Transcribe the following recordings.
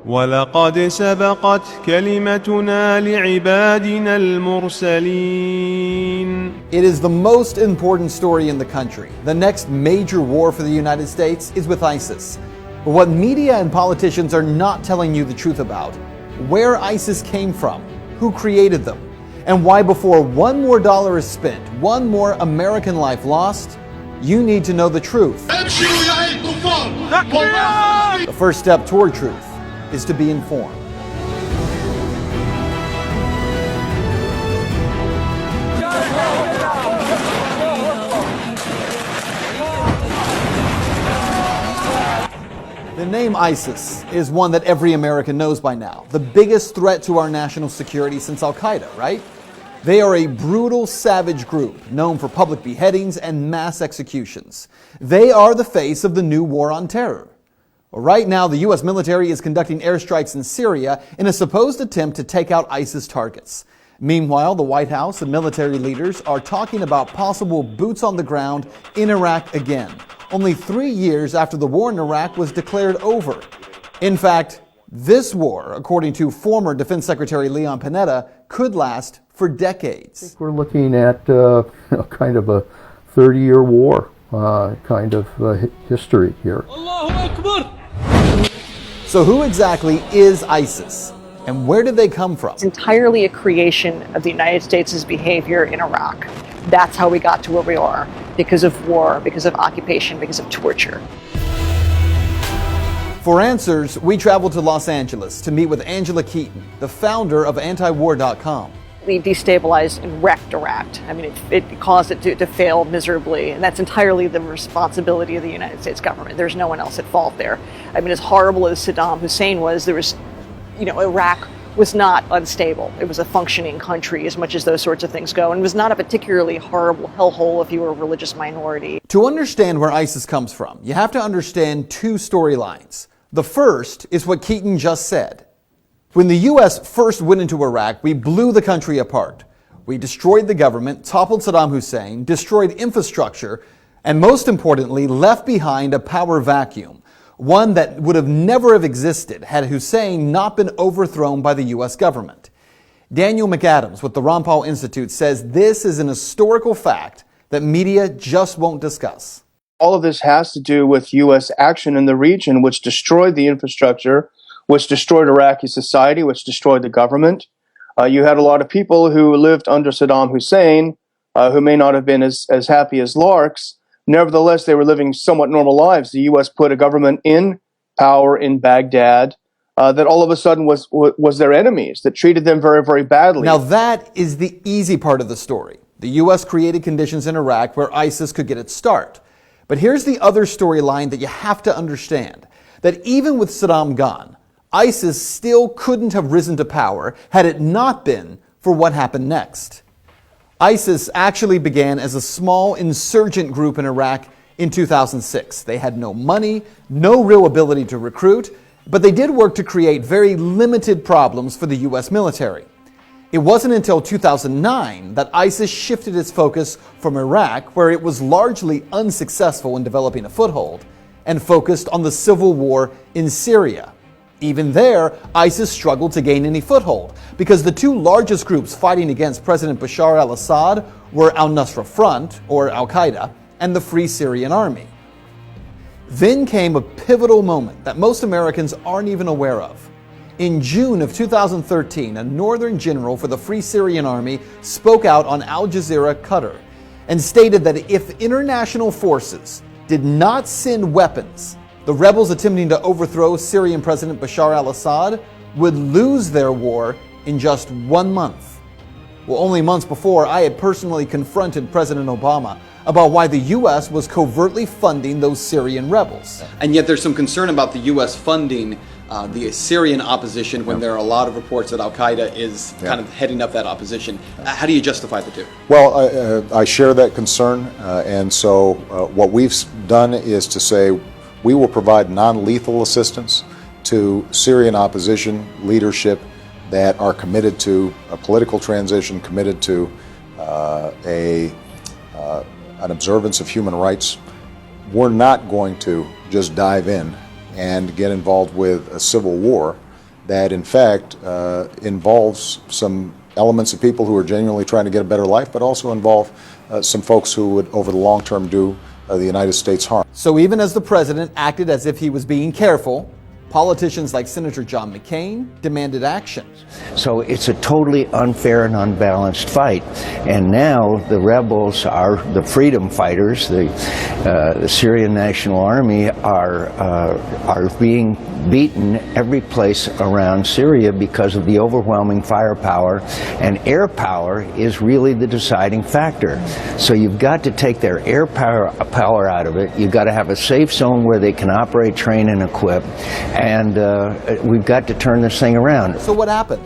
ولقد سبقت كلمتنا لعبادنا المرسلين. It is the most important story in the country. The next major war for the United States is with ISIS. But what media and politicians are not telling you the truth about, where ISIS came from, who created them, and why before one more dollar is spent, one more American life lost, you need to know the truth. The first step toward truth is to be informed. The name ISIS is one that every American knows by now. The biggest threat to our national security since Al-Qaeda, right? They are a brutal, savage group known for public beheadings and mass executions. They are the face of the new war on terror. Right now, the U.S. military is conducting airstrikes in Syria in a supposed attempt to take out ISIS targets. Meanwhile, the White House and military leaders are talking about possible boots on the ground in Iraq again, only 3 years after the war in Iraq was declared over. In fact, this war, according to former Defense Secretary Leon Panetta, could last for decades. I think we're looking at kind of a 30-year war kind of history here. Allahu Akbar! So who exactly is ISIS, and where did they come from? It's entirely a creation of the United States' behavior in Iraq. That's how we got to where we are, because of war, because of occupation, because of torture. For answers, we traveled to Los Angeles to meet with Angela Keaton, the founder of Antiwar.com. We destabilized and wrecked Iraq. I mean, it caused it to fail miserably, and that's entirely the responsibility of the United States government. There's no one else at fault there. I mean, as horrible as Saddam Hussein was, Iraq was not unstable. It was a functioning country as much as those sorts of things go, and was not a particularly horrible hellhole if you were a religious minority. To understand where ISIS comes from, you have to understand two storylines. The first is what Keaton just said. When the U.S. first went into Iraq, we blew the country apart. We destroyed the government, toppled Saddam Hussein, destroyed infrastructure, and most importantly, left behind a power vacuum, one that would have never have existed had Hussein not been overthrown by the U.S. government. Daniel McAdams with the Ron Paul Institute says this is an historical fact that media just won't discuss. All of this has to do with U.S. action in the region, which destroyed the infrastructure, which destroyed Iraqi society, which destroyed the government. You had a lot of people who lived under Saddam Hussein, who may not have been as happy as larks. Nevertheless, they were living somewhat normal lives. The U.S. put a government in power in Baghdad that all of a sudden was their enemies, that treated them very, very badly. Now that is the easy part of the story. The U.S. created conditions in Iraq where ISIS could get its start. But here's the other storyline that you have to understand, that even with Saddam gone, ISIS still couldn't have risen to power had it not been for what happened next. ISIS actually began as a small insurgent group in Iraq in 2006. They had no money, no real ability to recruit, but they did work to create very limited problems for the U.S. military. It wasn't until 2009 that ISIS shifted its focus from Iraq, where it was largely unsuccessful in developing a foothold, and focused on the civil war in Syria. Even there, ISIS struggled to gain any foothold because the two largest groups fighting against President Bashar al-Assad were Al-Nusra Front, or Al-Qaeda, and the Free Syrian Army. Then came a pivotal moment that most Americans aren't even aware of. In June of 2013, a northern general for the Free Syrian Army spoke out on Al Jazeera Qatar and stated that if international forces did not send weapons, the rebels attempting to overthrow Syrian President Bashar al-Assad would lose their war in just 1 month. Well, only months before, I had personally confronted President Obama about why the U.S. was covertly funding those Syrian rebels. And yet there's some concern about the U.S. funding the Syrian opposition when there are a lot of reports that Al-Qaeda is kind of heading up that opposition. How do you justify the two? Well, I share that concern, and so what we've done is to say we will provide non-lethal assistance to Syrian opposition leadership that are committed to a political transition, committed to an observance of human rights. We're not going to just dive in and get involved with a civil war that in fact involves some elements of people who are genuinely trying to get a better life, but also involve some folks who would, over the long term, do the United States harm. So even as the president acted as if he was being careful, politicians like Senator John McCain demanded action. So it's a totally unfair and unbalanced fight. And now the rebels are the freedom fighters, the Syrian National Army are being beaten every place around Syria because of the overwhelming firepower, and air power is really the deciding factor. So you've got to take their air power out of it. You've got to have a safe zone where they can operate, train, and equip. And we've got to turn this thing around. So what happened?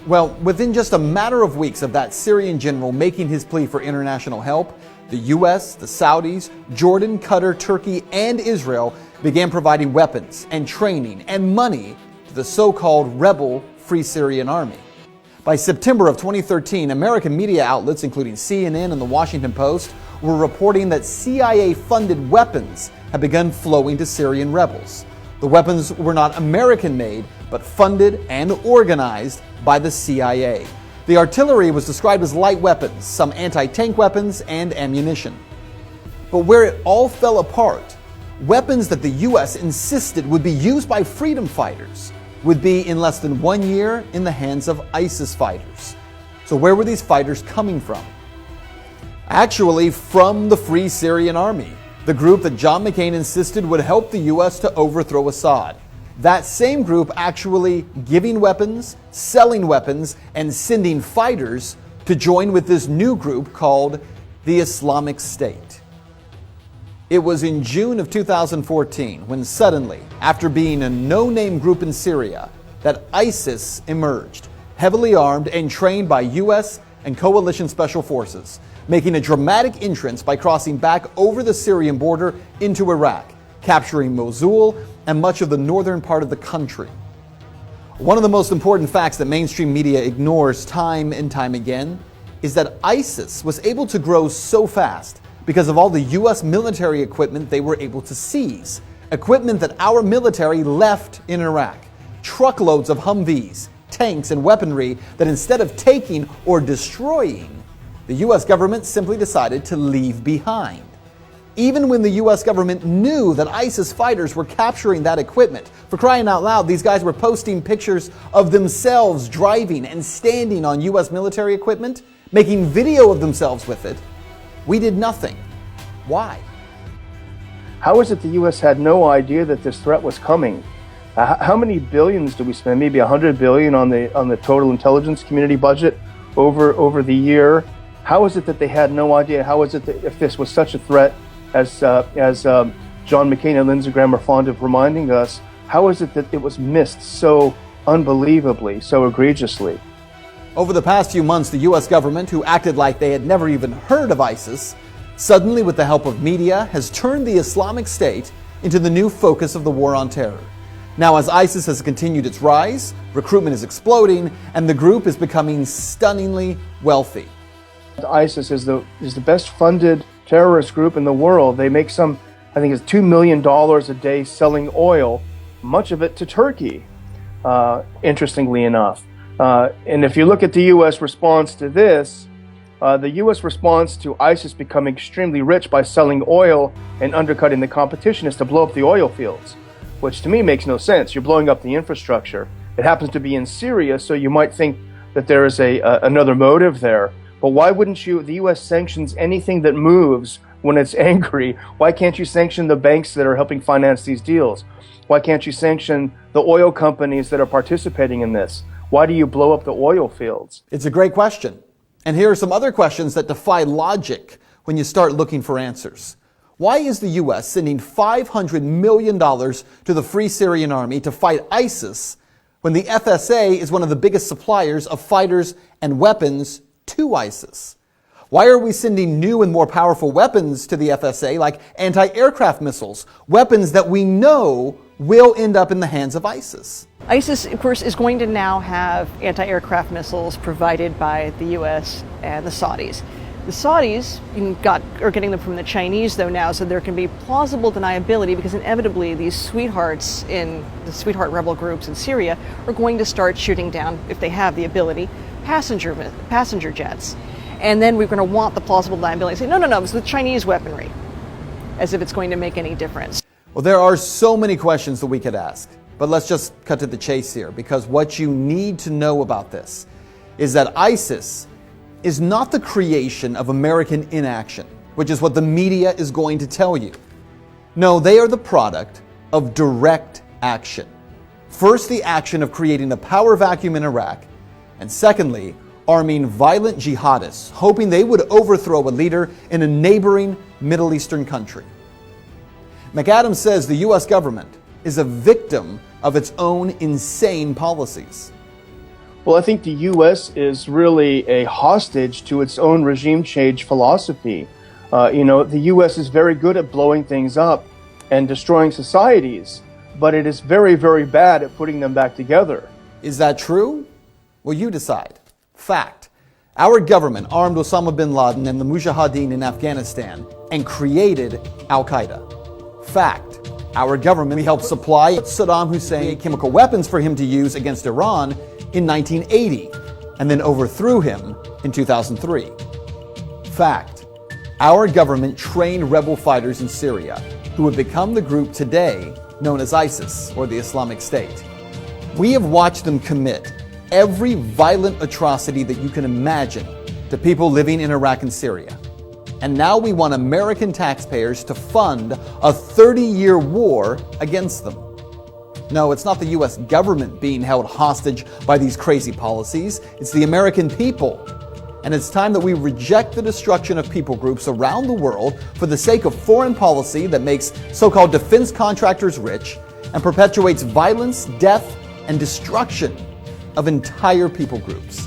Well, within just a matter of weeks of that Syrian general making his plea for international help, the U.S., the Saudis, Jordan, Qatar, Turkey, and Israel began providing weapons and training and money to the so-called rebel Free Syrian Army. By September of 2013, American media outlets, including CNN and the Washington Post, were reporting that CIA-funded weapons had begun flowing to Syrian rebels. The weapons were not American-made, but funded and organized by the CIA. The artillery was described as light weapons, some anti-tank weapons, and ammunition. But where it all fell apart, weapons that the U.S. insisted would be used by freedom fighters would be in less than 1 year in the hands of ISIS fighters. So where were these fighters coming from? Actually, from the Free Syrian Army, the group that John McCain insisted would help the U.S. to overthrow Assad. That same group actually giving weapons, selling weapons, and sending fighters to join with this new group called the Islamic State. It was in June of 2014 when suddenly, after being a no-name group in Syria, that ISIS emerged, heavily armed and trained by U.S. and coalition special forces, making a dramatic entrance by crossing back over the Syrian border into Iraq, capturing Mosul and much of the northern part of the country. One of the most important facts that mainstream media ignores time and time again is that ISIS was able to grow so fast because of all the U.S. military equipment they were able to seize. Equipment that our military left in Iraq. Truckloads of Humvees, tanks, and weaponry that instead of taking or destroying, the U.S. government simply decided to leave behind. Even when the U.S. government knew that ISIS fighters were capturing that equipment, for crying out loud, these guys were posting pictures of themselves driving and standing on U.S. military equipment, making video of themselves with it. We did nothing. Why? How is it the U.S. had no idea that this threat was coming? How many billions do we spend? Maybe $100 billion on the total intelligence community budget over the year. How is it that they had no idea? How is it that if this was such a threat, as John McCain and Lindsey Graham are fond of reminding us, how is it that it was missed so unbelievably, so egregiously? Over the past few months, the U.S. government, who acted like they had never even heard of ISIS, suddenly, with the help of media, has turned the Islamic State into the new focus of the war on terror. Now, as ISIS has continued its rise, recruitment is exploding, and the group is becoming stunningly wealthy. ISIS is the best funded terrorist group in the world. They make I think it's $2 million a day selling oil, much of it to Turkey, interestingly enough. And if you look at the U.S. response to this, the U.S. response to ISIS becoming extremely rich by selling oil and undercutting the competition is to blow up the oil fields, which to me makes no sense. You're blowing up the infrastructure. It happens to be in Syria, so you might think that there is another motive there. But why wouldn't the U.S. sanctions anything that moves when it's angry? Why can't you sanction the banks that are helping finance these deals? Why can't you sanction the oil companies that are participating in this? Why do you blow up the oil fields? It's a great question. And here are some other questions that defy logic when you start looking for answers. Why is the U.S. sending $500 million to the Free Syrian Army to fight ISIS when the FSA is one of the biggest suppliers of fighters and weapons to ISIS? Why are we sending new and more powerful weapons to the FSA like anti-aircraft missiles, weapons that we know will end up in the hands of ISIS? ISIS, of course, is going to now have anti-aircraft missiles provided by the U.S. and the Saudis. The Saudis are getting them from the Chinese, though, now, so there can be plausible deniability because inevitably these sweethearts in the sweetheart rebel groups in Syria are going to start shooting down, if they have the ability, passenger jets. And then we're going to want the plausible deniability. Say, no, it's the Chinese weaponry, as if it's going to make any difference. Well, there are so many questions that we could ask, but let's just cut to the chase here, because what you need to know about this is that ISIS is not the creation of American inaction, which is what the media is going to tell you. No, they are the product of direct action. First, the action of creating the power vacuum in Iraq, and secondly, arming violent jihadists, hoping they would overthrow a leader in a neighboring Middle Eastern country. McAdams says the U.S. government is a victim of its own insane policies. Well, I think the U.S. is really a hostage to its own regime change philosophy. The U.S. is very good at blowing things up and destroying societies, but it is very, very bad at putting them back together. Is that true? Well, you decide. Fact. Our government armed Osama bin Laden and the Mujahideen in Afghanistan and created Al-Qaeda. Fact. Our government helped supply Saddam Hussein chemical weapons for him to use against Iran in 1980, and then overthrew him in 2003. Fact. Our government trained rebel fighters in Syria who have become the group today known as ISIS, or the Islamic State. We have watched them commit every violent atrocity that you can imagine to people living in Iraq and Syria. And now we want American taxpayers to fund a 30-year war against them. No, it's not the U.S. government being held hostage by these crazy policies. It's the American people. And it's time that we reject the destruction of people groups around the world for the sake of foreign policy that makes so-called defense contractors rich and perpetuates violence, death, and destruction of entire people groups.